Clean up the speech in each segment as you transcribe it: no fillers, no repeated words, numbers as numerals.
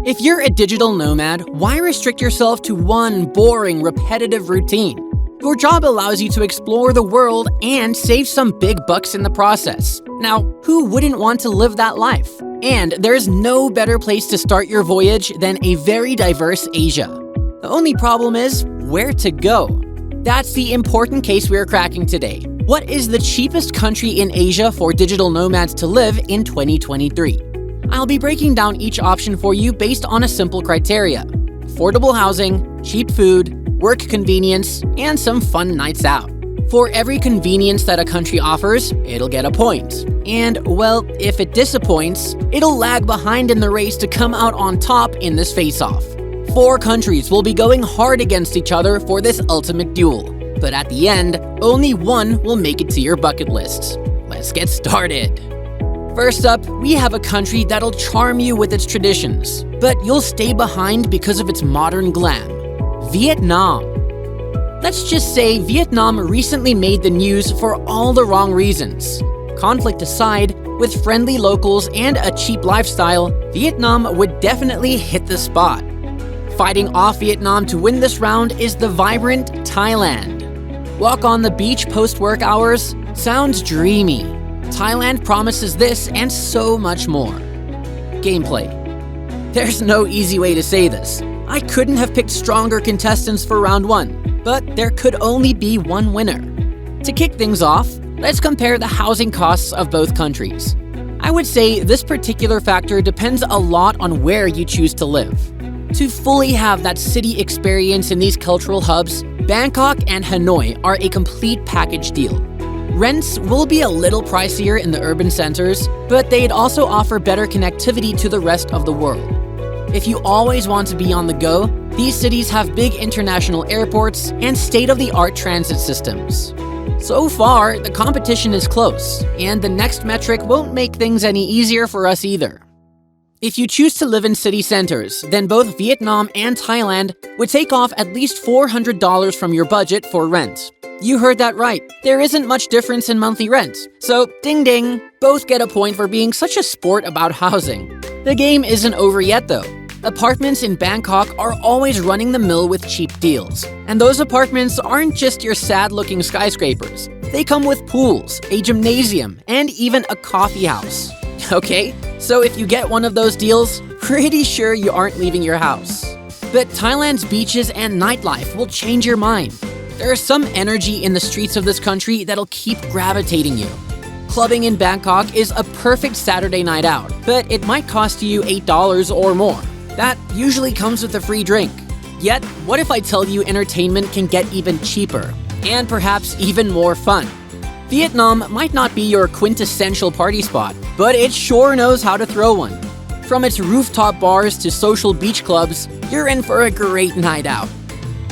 If you're a digital nomad, why restrict yourself to one boring, repetitive routine? Your job allows you to explore the world and save some big bucks in the process. Now, who wouldn't want to live that life? And there's no better place to start your voyage than a very diverse Asia. The only problem is where to go. That's the important case we're cracking today. What is the cheapest country in Asia for digital nomads to live in 2023? I'll be breaking down each option for you based on a simple criteria: affordable housing, cheap food, work convenience, and some fun nights out. For every convenience that a country offers, it'll get a point. And, well, if it disappoints, it'll lag behind in the race to come out on top in this face-off. 4 countries will be going hard against each other for this ultimate duel. But at the end, only one will make it to your bucket list. Let's get started. First up, we have a country that'll charm you with its traditions, but you'll stay behind because of its modern glam: Vietnam. Let's just say Vietnam recently made the news for all the wrong reasons. Conflict aside, with friendly locals and a cheap lifestyle, Vietnam would definitely hit the spot. Fighting off Vietnam to win this round is the vibrant Thailand. Walk on the beach post-work hours? Sounds dreamy. Thailand promises this and so much more. Gameplay. There's no easy way to say this. I couldn't have picked stronger contestants for round 1, but there could only be one winner. To kick things off, let's compare the housing costs of both countries. I would say this particular factor depends a lot on where you choose to live. To fully have that city experience in these cultural hubs, Bangkok and Hanoi are a complete package deal. Rents will be a little pricier in the urban centers, but they'd also offer better connectivity to the rest of the world. If you always want to be on the go, these cities have big international airports and state-of-the-art transit systems. So far, the competition is close, and the next metric won't make things any easier for us either. If you choose to live in city centers, then both Vietnam and Thailand would take off at least $400 from your budget for rent. You heard that right. There isn't much difference in monthly rent. So, ding ding, both get a point for being such a sport about housing. The game isn't over yet though. Apartments in Bangkok are always running the mill with cheap deals. And those apartments aren't just your sad-looking skyscrapers. They come with pools, a gymnasium, and even a coffee house. Okay, so if you get one of those deals, pretty sure you aren't leaving your house. But Thailand's beaches and nightlife will change your mind. There's some energy in the streets of this country that'll keep gravitating you. Clubbing in Bangkok is a perfect Saturday night out, but it might cost you $8 or more. That usually comes with a free drink. Yet, what if I tell you entertainment can get even cheaper, and perhaps even more fun? Vietnam might not be your quintessential party spot, but it sure knows how to throw one. From its rooftop bars to social beach clubs, you're in for a great night out.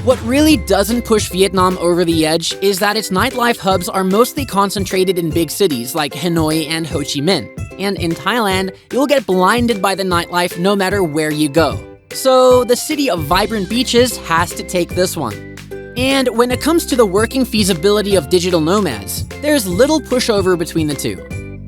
What really doesn't push Vietnam over the edge is that its nightlife hubs are mostly concentrated in big cities like Hanoi and Ho Chi Minh. And in Thailand, you'll get blinded by the nightlife no matter where you go. So the city of vibrant beaches has to take this one. And when it comes to the working feasibility of digital nomads, there's little pushover between the two.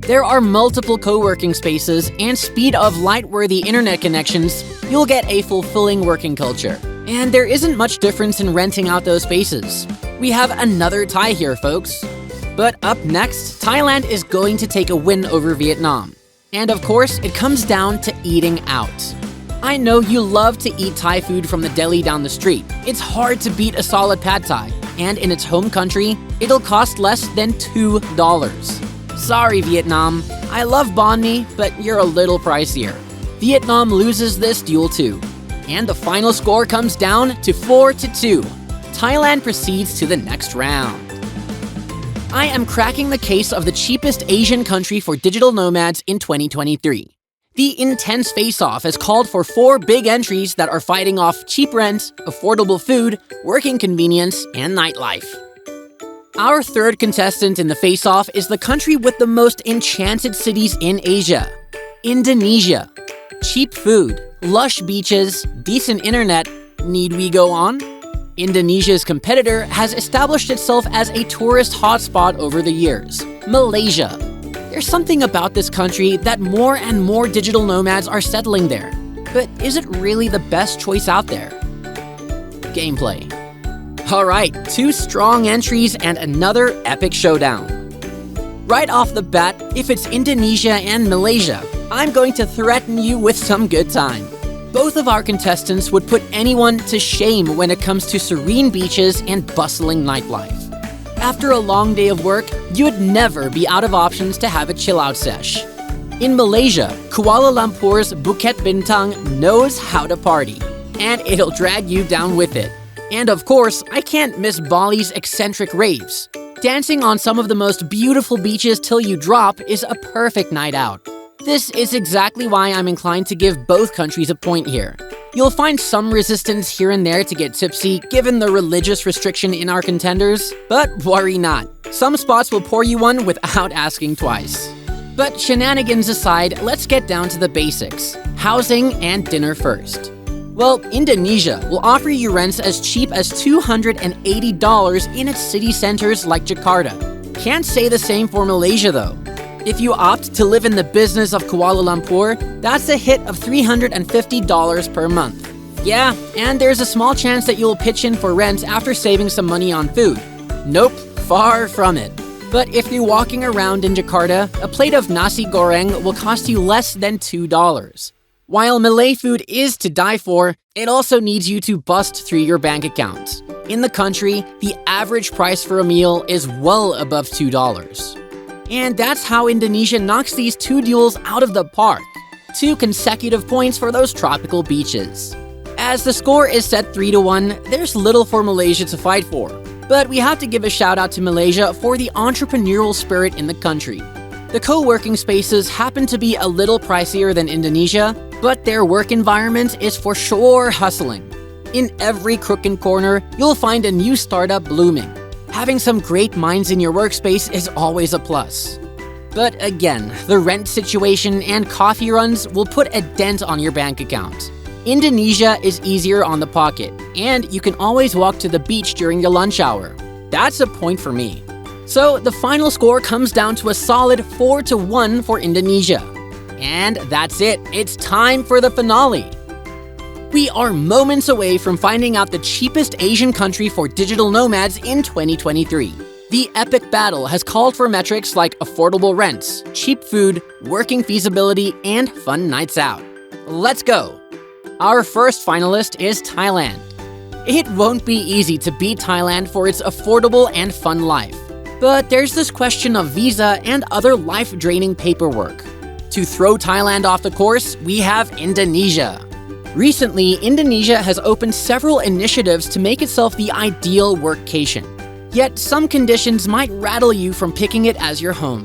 There are multiple co-working spaces and speed of light-worthy internet connections, you'll get a fulfilling working culture. And there isn't much difference in renting out those spaces. We have another tie here, folks. But up next, Thailand is going to take a win over Vietnam. And of course, it comes down to eating out. I know you love to eat Thai food from the deli down the street. It's hard to beat a solid pad Thai. And in its home country, it'll cost less than $2. Sorry, Vietnam. I love banh mi, but you're a little pricier. Vietnam loses this duel too. And the final score comes down to 4-2. Thailand proceeds to the next round. I am cracking the case of the cheapest Asian country for digital nomads in 2023. The intense face-off has called for 4 big entries that are fighting off cheap rent, affordable food, working convenience, and nightlife. Our third contestant in the face-off is the country with the most enchanted cities in Asia, Indonesia. Cheap food, lush beaches, decent internet. Need we go on? Indonesia's competitor has established itself as a tourist hotspot over the years, Malaysia. There's something about this country that more and more digital nomads are settling there. But is it really the best choice out there? Gameplay. Alright, 2 strong entries and another epic showdown. Right off the bat, if it's Indonesia and Malaysia, I'm going to threaten you with some good time. Both of our contestants would put anyone to shame when it comes to serene beaches and bustling nightlife. After a long day of work, you'd never be out of options to have a chill-out sesh. In Malaysia, Kuala Lumpur's Bukit Bintang knows how to party, and it'll drag you down with it. And of course, I can't miss Bali's eccentric raves. Dancing on some of the most beautiful beaches till you drop is a perfect night out. This is exactly why I'm inclined to give both countries a point here. You'll find some resistance here and there to get tipsy given the religious restriction in our contenders, but worry not. Some spots will pour you one without asking twice. But shenanigans aside, let's get down to the basics. Housing and dinner first. Well, Indonesia will offer you rents as cheap as $280 in its city centers like Jakarta. Can't say the same for Malaysia though. If you opt to live in the business of Kuala Lumpur, that's a hit of $350 per month. Yeah, and there's a small chance that you'll pitch in for rent after saving some money on food. Nope, far from it. But if you're walking around in Jakarta, a plate of nasi goreng will cost you less than $2. While Malay food is to die for, it also needs you to bust through your bank account. In the country, the average price for a meal is well above $2. And that's how Indonesia knocks these 2 duels out of the park. 2 consecutive points for those tropical beaches. As the score is set 3-1, there's little for Malaysia to fight for. But we have to give a shout out to Malaysia for the entrepreneurial spirit in the country. The co-working spaces happen to be a little pricier than Indonesia, but their work environment is for sure hustling. In every crook and corner, you'll find a new startup blooming. Having some great minds in your workspace is always a plus. But again, the rent situation and coffee runs will put a dent on your bank account. Indonesia is easier on the pocket, and you can always walk to the beach during your lunch hour. That's a point for me. So the final score comes down to a solid 4-1 for Indonesia. And that's it. It's time for the finale. We are moments away from finding out the cheapest Asian country for digital nomads in 2023. The epic battle has called for metrics like affordable rents, cheap food, working feasibility, and fun nights out. Let's go! Our first finalist is Thailand. It won't be easy to beat Thailand for its affordable and fun life. But there's this question of visa and other life-draining paperwork. To throw Thailand off the course, we have Indonesia. Recently, Indonesia has opened several initiatives to make itself the ideal workcation. Yet some conditions might rattle you from picking it as your home.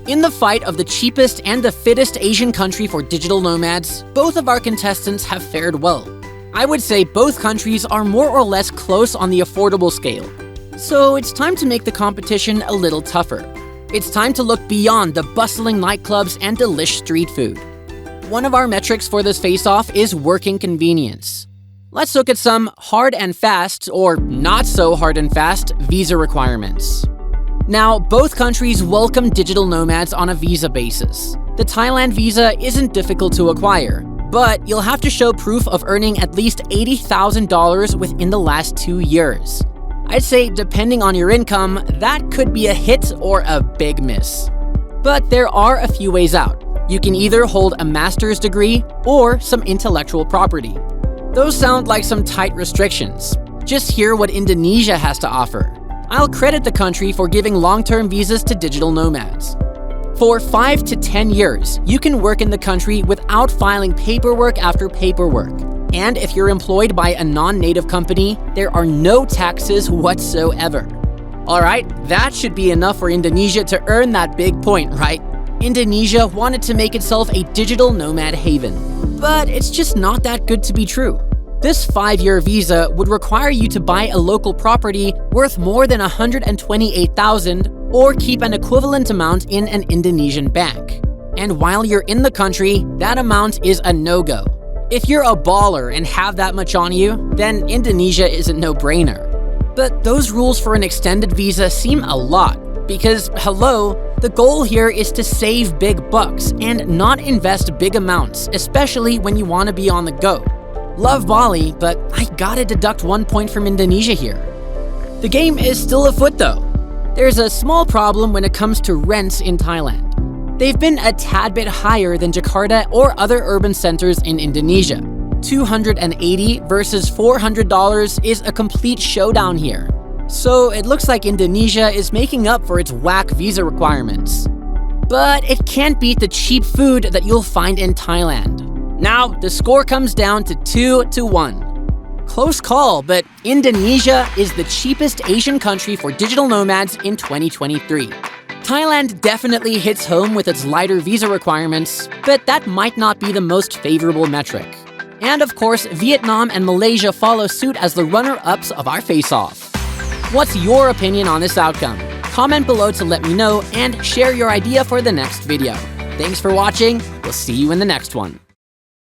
In the fight of the cheapest and the fittest Asian country for digital nomads, both of our contestants have fared well. I would say both countries are more or less close on the affordable scale. So it's time to make the competition a little tougher. It's time to look beyond the bustling nightclubs and delish street food. One of our metrics for this face-off is working convenience. Let's look at some hard and fast, or not so hard and fast, visa requirements. Now, both countries welcome digital nomads on a visa basis. The Thailand visa isn't difficult to acquire, but you'll have to show proof of earning at least $80,000 within the last 2 years. I'd say, depending on your income, that could be a hit or a big miss. But there are a few ways out. You can either hold a master's degree or some intellectual property. Those sound like some tight restrictions. Just hear what Indonesia has to offer. I'll credit the country for giving long-term visas to digital nomads. For 5 to 10 years, you can work in the country without filing paperwork after paperwork. And if you're employed by a non-native company, there are no taxes whatsoever. Alright, that should be enough for Indonesia to earn that big point, right? Indonesia wanted to make itself a digital nomad haven. But it's just not that good to be true. This 5-year visa would require you to buy a local property worth more than $128,000 or keep an equivalent amount in an Indonesian bank. And while you're in the country, that amount is a no-go. If you're a baller and have that much on you, then Indonesia is a no-brainer. But those rules for an extended visa seem a lot, because, hello, The goal here is to save big bucks and not invest big amounts, especially when you want to be on the go. Love Bali, but I gotta deduct 1 point from Indonesia here. The game is still afoot though. There's a small problem when it comes to rents in Thailand. They've been a tad bit higher than Jakarta or other urban centers in Indonesia. $280 versus $400 is a complete showdown here. So it looks like Indonesia is making up for its whack visa requirements. But it can't beat the cheap food that you'll find in Thailand. Now, the score comes down to 2-1. Close call, but Indonesia is the cheapest Asian country for digital nomads in 2023. Thailand definitely hits home with its lighter visa requirements, but that might not be the most favorable metric. And of course, Vietnam and Malaysia follow suit as the runner-ups of our face-off. What's your opinion on this outcome? Comment below to let me know and share your idea for the next video. Thanks for watching. We'll see you in the next one.